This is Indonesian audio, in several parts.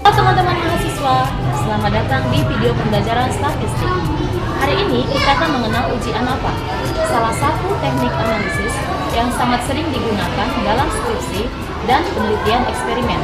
Halo teman-teman mahasiswa, selamat datang di video pembelajaran statistik. Hari ini kita akan mengenal uji ANAPA, salah satu teknik analisis yang sangat sering digunakan dalam skripsi dan penelitian eksperimen.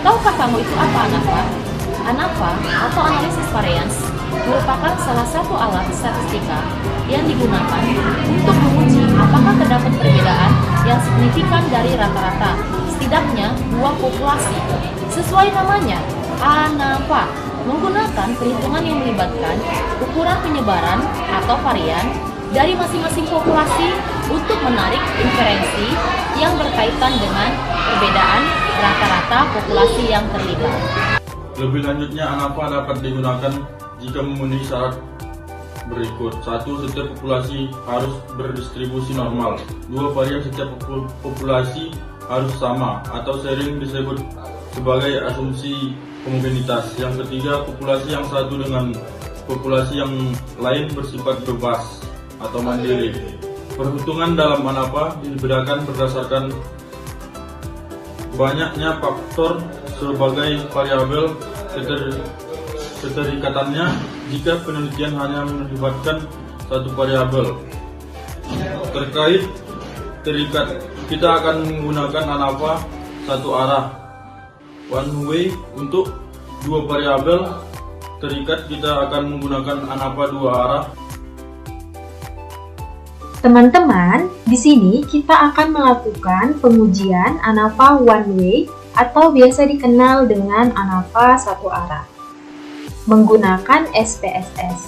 Tahukah kamu itu apa ANAPA? ANAPA atau analisis varians merupakan salah satu alat statistika yang digunakan untuk menguji apakah terdapat perbedaan yang signifikan dari rata-rata setidaknya dua populasi. Sesuai namanya, ANAPA menggunakan perhitungan yang melibatkan ukuran penyebaran atau varian dari masing-masing populasi untuk menarik inferensi yang berkaitan dengan perbedaan rata-rata populasi yang terlibat. Lebih lanjutnya, ANAPA dapat digunakan jika memenuhi syarat berikut. 1. Setiap populasi harus berdistribusi normal. 2. Varian setiap populasi harus sama atau sering disebut sebagai asumsi homogenitas. Yang ketiga, populasi yang satu dengan populasi yang lain bersifat bebas atau mandiri. Perhitungan dalam ANAPA dibedakan berdasarkan banyaknya faktor sebagai variabel keterikatannya. Jika penelitian hanya melibatkan satu variabel terkait terikat, kita akan menggunakan ANAPA satu arah, one way. Untuk dua variabel terikat, kita akan menggunakan ANAPA dua arah. Teman-teman, di sini kita akan melakukan pengujian ANAPA one way atau biasa dikenal dengan ANAPA satu arah menggunakan SPSS.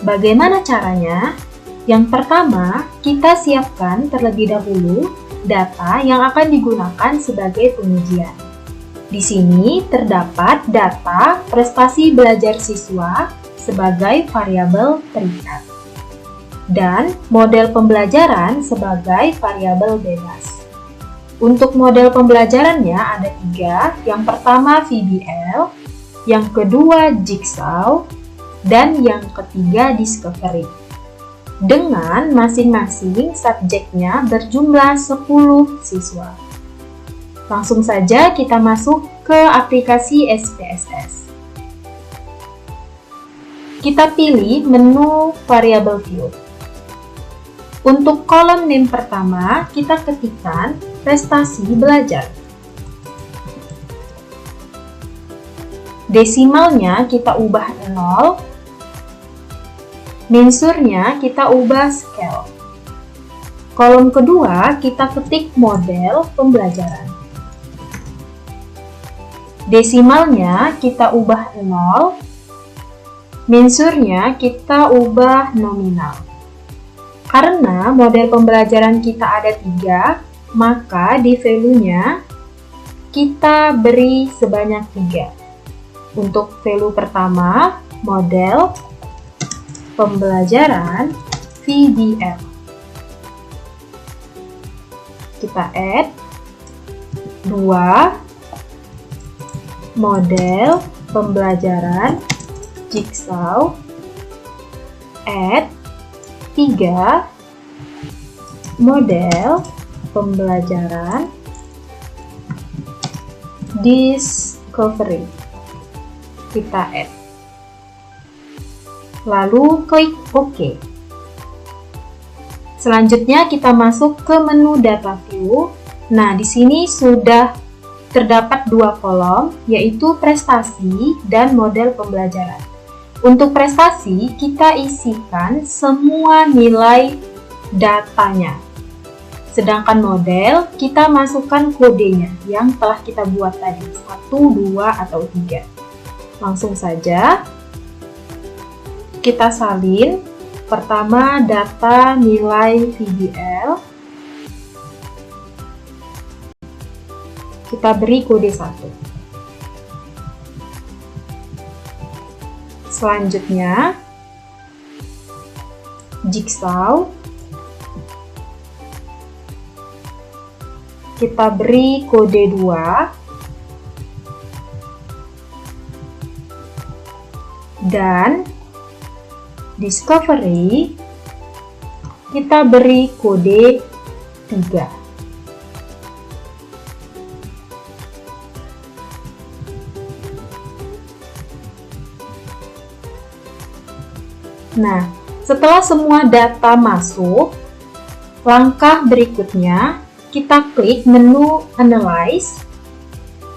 Bagaimana caranya? Yang pertama, kita siapkan terlebih dahulu data yang akan digunakan sebagai pengujian. Di sini terdapat data prestasi belajar siswa sebagai variabel terikat dan model pembelajaran sebagai variabel bebas. Untuk model pembelajarannya ada 3. Yang pertama VBL, yang kedua Jigsaw, dan yang ketiga Discovery. Dengan masing-masing subjeknya berjumlah 10 siswa. Langsung saja kita masuk ke aplikasi SPSS. Kita pilih menu variable view. Untuk kolom name pertama, kita ketikkan prestasi belajar. Desimalnya kita ubah 0, mensurnya kita ubah scale. Kolom kedua kita ketik model pembelajaran. Desimalnya kita ubah 0, mensurnya kita ubah nominal. Karena model pembelajaran kita ada 3, maka di value-nya kita beri sebanyak 3. Untuk value pertama, model pembelajaran VBL. Kita add 2, model pembelajaran Jigsaw, add 3, model pembelajaran Discovery. Kita add. Lalu klik OK. Selanjutnya kita masuk ke menu data view. Nah, di sini sudah terdapat 2 kolom, yaitu prestasi dan model pembelajaran. Untuk prestasi, kita isikan semua nilai datanya. Sedangkan model, kita masukkan kodenya yang telah kita buat tadi, 1, 2, atau 3. Langsung saja kita salin. Pertama, data nilai VBL. Kita beri kode 1. Selanjutnya, Jigsaw. Kita beri kode 2. Dan Discovery kita beri kode 3. Nah, setelah semua data masuk, langkah berikutnya kita klik menu Analyze,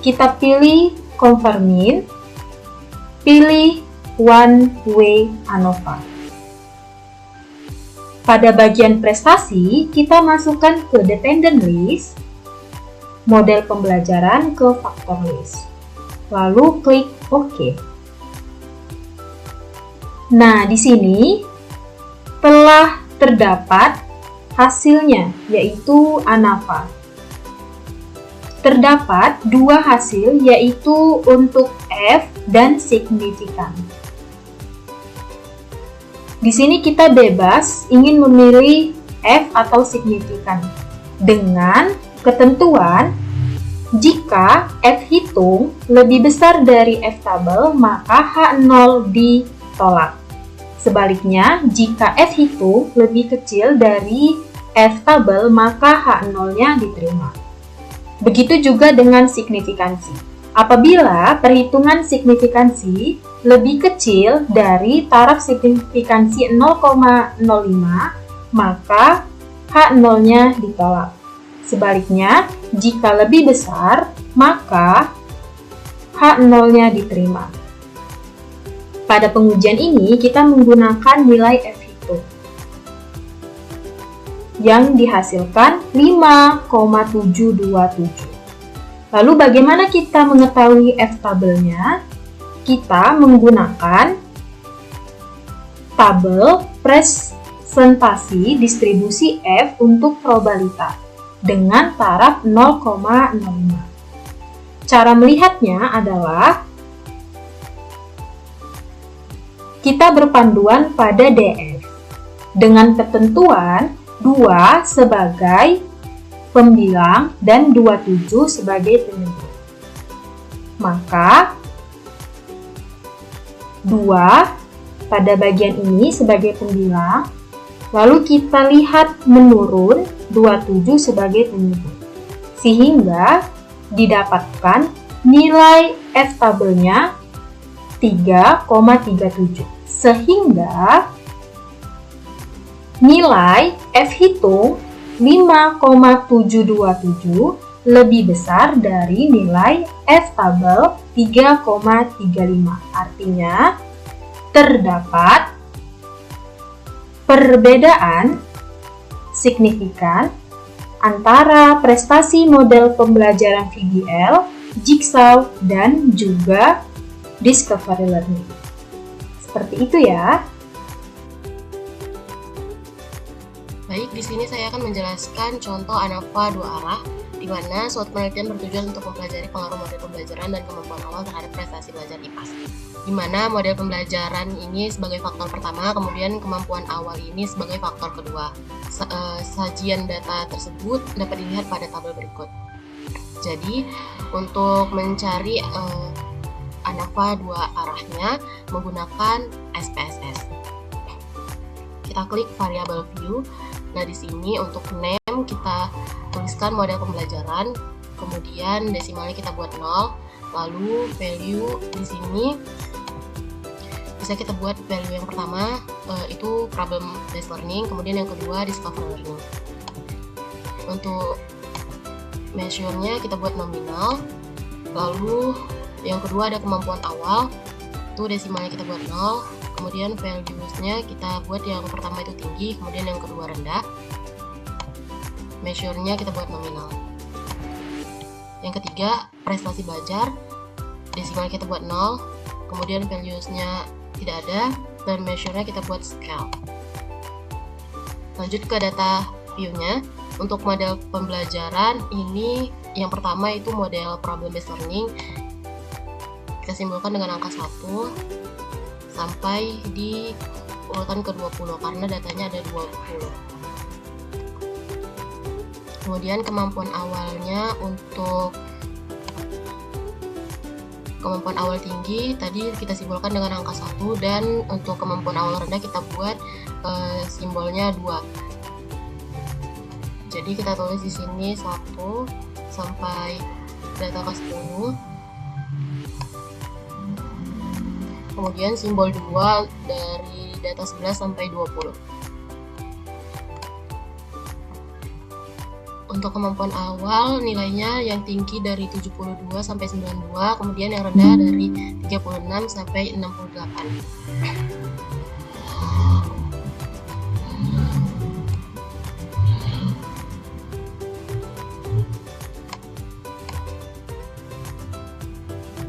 kita pilih Confirming, pilih One Way ANOVA. Pada bagian prestasi, kita masukkan ke Dependent List, model pembelajaran ke Factor List. Lalu klik OK. Nah, di sini telah terdapat hasilnya, yaitu ANAVA. Terdapat dua hasil, yaitu untuk F dan signifikan. Di sini kita bebas ingin memilih F atau signifikan dengan ketentuan jika F hitung lebih besar dari F tabel, maka H0 ditolak. Sebaliknya, jika F hitung lebih kecil dari F tabel, maka H0-nya diterima. Begitu juga dengan signifikansi. Apabila perhitungan signifikansi lebih kecil dari taraf signifikansi 0,05, maka H0-nya ditolak. Sebaliknya, jika lebih besar, maka H0-nya diterima. Pada pengujian ini, kita menggunakan nilai F hitung yang dihasilkan 5,727. Lalu bagaimana kita mengetahui F tabelnya? Kita menggunakan tabel presentasi distribusi F untuk probabilitas dengan taraf 0,05. Cara melihatnya adalah kita berpanduan pada DF dengan ketentuan 2 sebagai pembilang dan 27 sebagai penyebut. Maka 2 pada bagian ini sebagai pembilang, lalu kita lihat menurun 27 sebagai penyebut, sehingga didapatkan nilai F tabelnya 3,37, sehingga nilai F hitung 5,727 lebih besar dari nilai F tabel 3,35. Artinya, terdapat perbedaan signifikan antara prestasi model pembelajaran VBL, Jigsaw, dan juga Discovery Learning. Seperti itu ya. Baik, di sini saya akan menjelaskan contoh ANAVA dua arah, di mana suatu penelitian bertujuan untuk mempelajari pengaruh model pembelajaran dan kemampuan awal terhadap prestasi belajar IPAS. Di mana model pembelajaran ini sebagai faktor pertama, kemudian kemampuan awal ini sebagai faktor kedua. Sajian data tersebut dapat dilihat pada tabel berikut. Jadi, untuk mencari ANAVA dua arahnya menggunakan SPSS. Kita klik variabel view. Nah, di sini untuk name kita tuliskan model pembelajaran, kemudian desimalnya kita buat 0, lalu value di sini bisa kita buat value yang pertama itu problem based learning, kemudian yang kedua discovery learning. Untuk measure-nya kita buat nominal, lalu yang kedua ada kemampuan awal, itu desimalnya kita buat 0, kemudian values-nya kita buat yang pertama itu tinggi, kemudian yang kedua rendah. Measure-nya kita buat nominal. Yang ketiga, prestasi belajar, desimalnya kita buat 0, kemudian values-nya tidak ada, dan measure-nya kita buat scale. Lanjut ke data view-nya. Untuk model pembelajaran ini, yang pertama itu model problem based learning, kita simbolkan dengan angka 1 sampai di urutan ke-20 karena datanya ada 20. Kemudian kemampuan awalnya, untuk kemampuan awal tinggi tadi kita simbolkan dengan angka 1, dan untuk kemampuan awal rendah kita buat simbolnya 2. Jadi kita tulis di sini 1 sampai data ke-10. Kemudian simbol 2 dari data 11 sampai 20. Untuk kemampuan awal nilainya yang tinggi dari 72 sampai 92, kemudian yang rendah dari 36 sampai 68.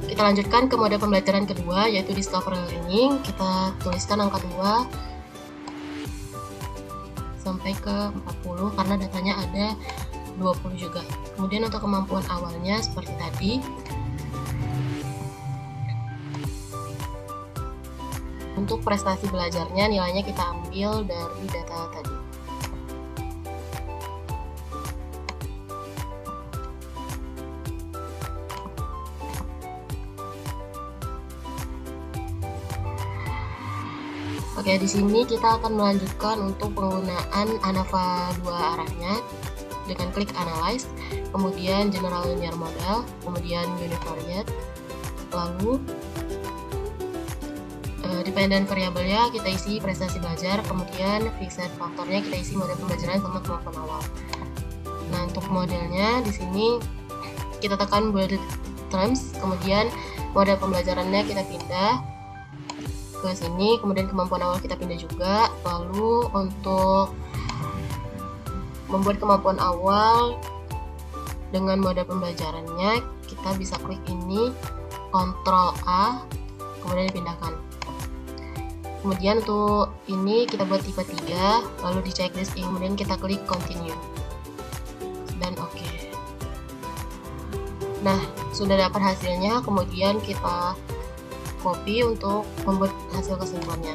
Kita lanjutkan ke mode pembelajaran kedua, yaitu Discovery Learning. Kita tuliskan angka 2 sampai ke 40 karena datanya ada 20 juga. Kemudian untuk kemampuan awalnya seperti tadi. Untuk prestasi belajarnya nilainya kita ambil dari data tadi. Oke, di sini kita akan melanjutkan untuk penggunaan ANAVA 2 arahnya dengan klik Analyze, kemudian General Linear Model, kemudian Univariate, lalu dependent variabelnya kita isi prestasi belajar, kemudian fixed faktornya kita isi model pembelajaran sama kemampuan awal. Nah, untuk modelnya di sini kita tekan bolded terms, kemudian model pembelajarannya kita pindah ke sini, kemudian kemampuan awal kita pindah juga. Lalu untuk membuat kemampuan awal dengan model pembelajarannya kita bisa klik ini, Ctrl A, kemudian dipindahkan. Kemudian untuk ini kita buat tipe 3, lalu di checklist ini, kemudian kita klik continue dan oke. Nah, sudah dapat hasilnya, kemudian kita copy untuk membuat hasil kesimpulannya.